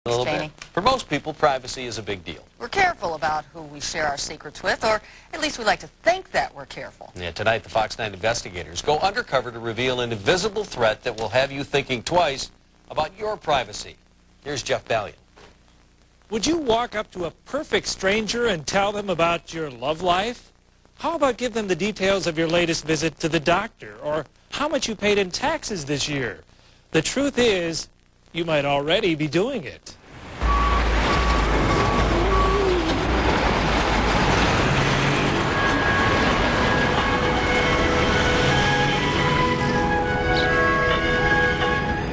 A little bit. For most people, privacy is a big deal. We're careful about who we share our secrets with, or at least we like to think that we're careful. Yeah, tonight the Fox 9 investigators go undercover to reveal an invisible threat that will have you thinking twice about your privacy. Here's Jeff Ballion. Would you walk up to a perfect stranger and tell them about your love life? How about give them the details of your latest visit to the doctor, or how much you paid in taxes this year? The truth is, you might already be doing it.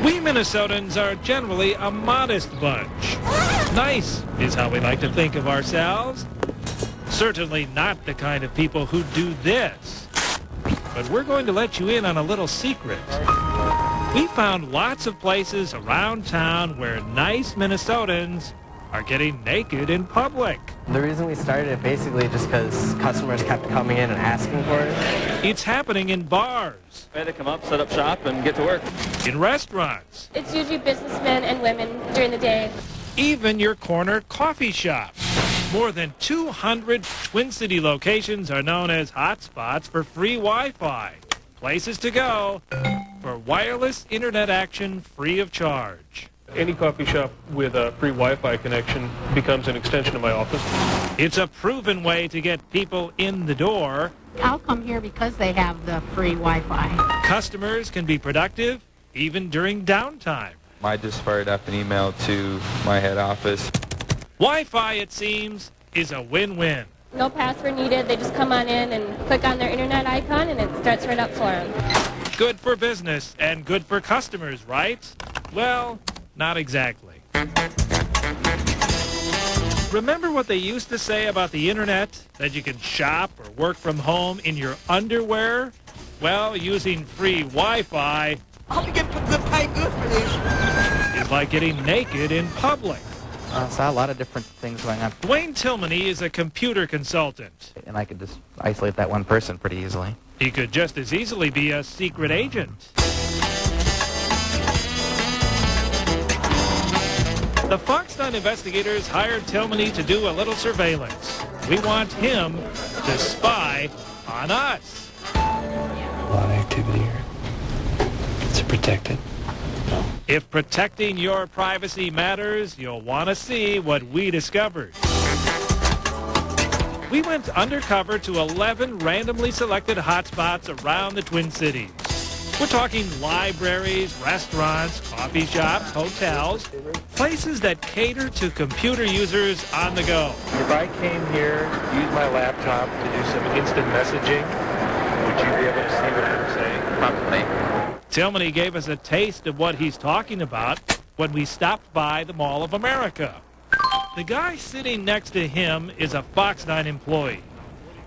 We Minnesotans are generally a modest bunch. Nice is how we like to think of ourselves. Certainly not the kind of people who do this. But we're going to let you in on a little secret. We found lots of places around town where nice Minnesotans are getting naked in public. The reason we started it basically just because customers kept coming in and asking for it. It's happening in bars. I had to come up, set up shop, and get to work. In restaurants. It's usually businessmen and women during the day. Even your corner coffee shop. More than 200 Twin City locations are known as hotspots for free Wi-Fi. Places to go for wireless internet action free of charge. Any coffee shop with a free Wi-Fi connection becomes an extension of my office. It's a proven way to get people in the door. I'll come here because they have the free Wi-Fi. Customers can be productive even during downtime. I just fired up an email to my head office. Wi-Fi, it seems, is a win-win. No password needed. They just come on in and click on their internet icon and it starts right up for them. Good for business and good for customers, right? Well, not exactly. Remember what they used to say about the internet? That you can shop or work from home in your underwear? Well, using free Wi-Fi is like getting naked in public. I saw a lot of different things going on. Duane Tillmany is a computer consultant. And I could just isolate that one person pretty easily. He could just as easily be a secret agent. The Fox 9 investigators hired Tillmany to do a little surveillance. We want him to spy on us. A lot of activity here. It's protected. If protecting your privacy matters, you'll want to see what we discovered. We went undercover to 11 randomly selected hotspots around the Twin Cities. We're talking libraries, restaurants, coffee shops, hotels, places that cater to computer users on the go. If I came here, used my laptop to do some instant messaging, would you be able to see what I'm saying? Probably. Tillmany gave us a taste of what he's talking about when we stopped by the Mall of America. The guy sitting next to him is a Fox 9 employee.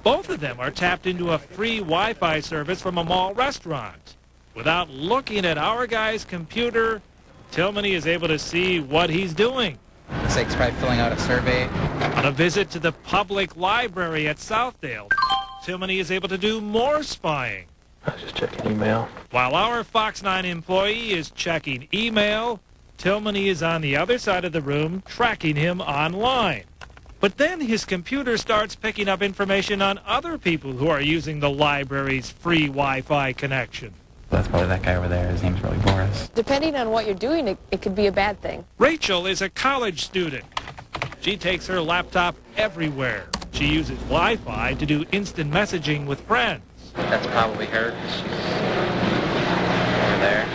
Both of them are tapped into a free Wi-Fi service from a mall restaurant. Without looking at our guy's computer, Tillmany is able to see what he's doing. Looks like he's probably filling out a survey. On a visit to the public library at Southdale, Tillmany is able to do more spying. I was just checking email. While our Fox 9 employee is checking email, Tillmany is on the other side of the room tracking him online. But then his computer starts picking up information on other people who are using the library's free Wi-Fi connection. That's probably that guy over there. His name's probably Boris. Depending on what you're doing, it could be a bad thing. Rachel is a college student. She takes her laptop everywhere. She uses Wi-Fi to do instant messaging with friends. That's probably her, because she's over there.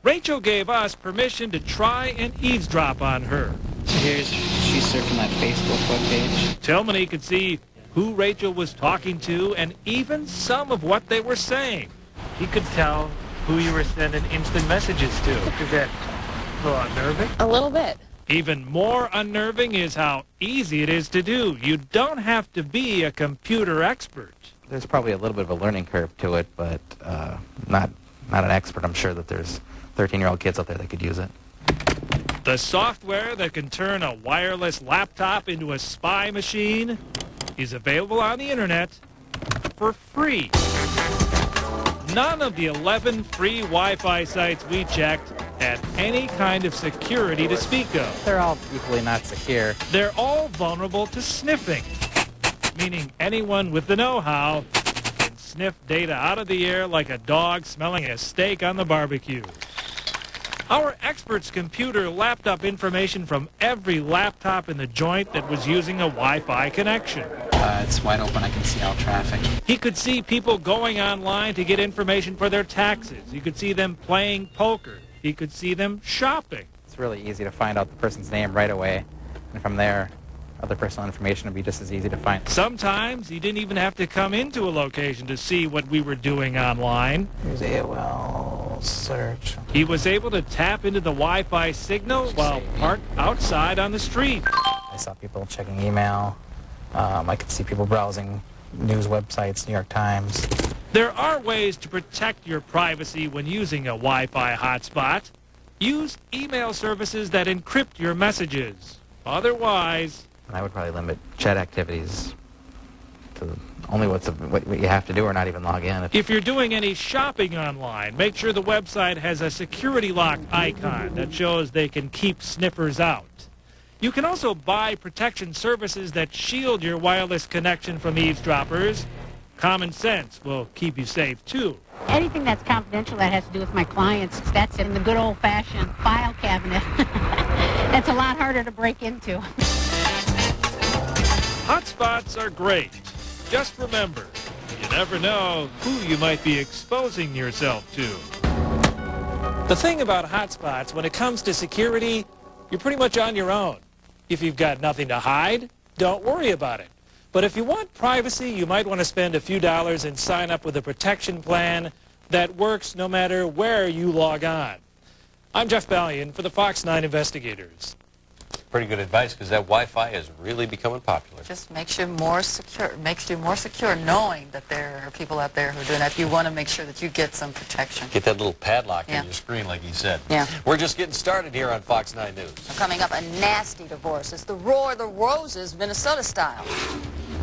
Rachel gave us permission to try and eavesdrop on her. She's surfing that Facebook webpage. Tillmany could see who Rachel was talking to and even some of what they were saying. He could tell who you were sending instant messages to. Is that a little unnerving? A little bit. Even more unnerving is how easy it is to do. You don't have to be a computer expert. There's probably a little bit of a learning curve to it, but not an expert. I'm sure that there's 13-year-old kids out there that could use it. The software that can turn a wireless laptop into a spy machine is available on the internet for free. None of the 11 free Wi-Fi sites we checked at any kind of security to speak of. They're all equally not secure. They're all vulnerable to sniffing, meaning anyone with the know-how can sniff data out of the air like a dog smelling a steak on the barbecue. Our expert's computer lapped up information from every laptop in the joint that was using a Wi-Fi connection. It's wide open. I can see all traffic. He could see people going online to get information for their taxes. He could see them playing poker. He could see them shopping. It's really easy to find out the person's name right away. And from there, other personal information would be just as easy to find. Sometimes he didn't even have to come into a location to see what we were doing online. Here's AOL search. He was able to tap into the Wi-Fi signal while parked outside on the street. I saw people checking email. I could see people browsing news websites, New York Times. There are ways to protect your privacy when using a Wi-Fi hotspot. Use email services that encrypt your messages. Otherwise, I would probably limit chat activities to only what you have to do or not even log in. If you're doing any shopping online, make sure the website has a security lock icon that shows they can keep sniffers out. You can also buy protection services that shield your wireless connection from eavesdroppers. Common sense will keep you safe, too. Anything that's confidential that has to do with my clients, that's in the good old-fashioned file cabinet. That's a lot harder to break into. Hotspots are great. Just remember, you never know who you might be exposing yourself to. The thing about hotspots, when it comes to security, you're pretty much on your own. If you've got nothing to hide, don't worry about it. But if you want privacy, you might want to spend a few dollars and sign up with a protection plan that works no matter where you log on. I'm Jeff Ballion for the Fox 9 Investigators. Pretty good advice, because that Wi-Fi is really becoming popular. Just makes you more secure. Makes you more secure knowing that there are people out there who are doing that. You want to make sure that you get some protection. Get that little padlock Yeah. on your screen, like he said. Yeah. We're just getting started here on Fox 9 News. Coming up, a nasty divorce. It's the Roar of the Roses, Minnesota style.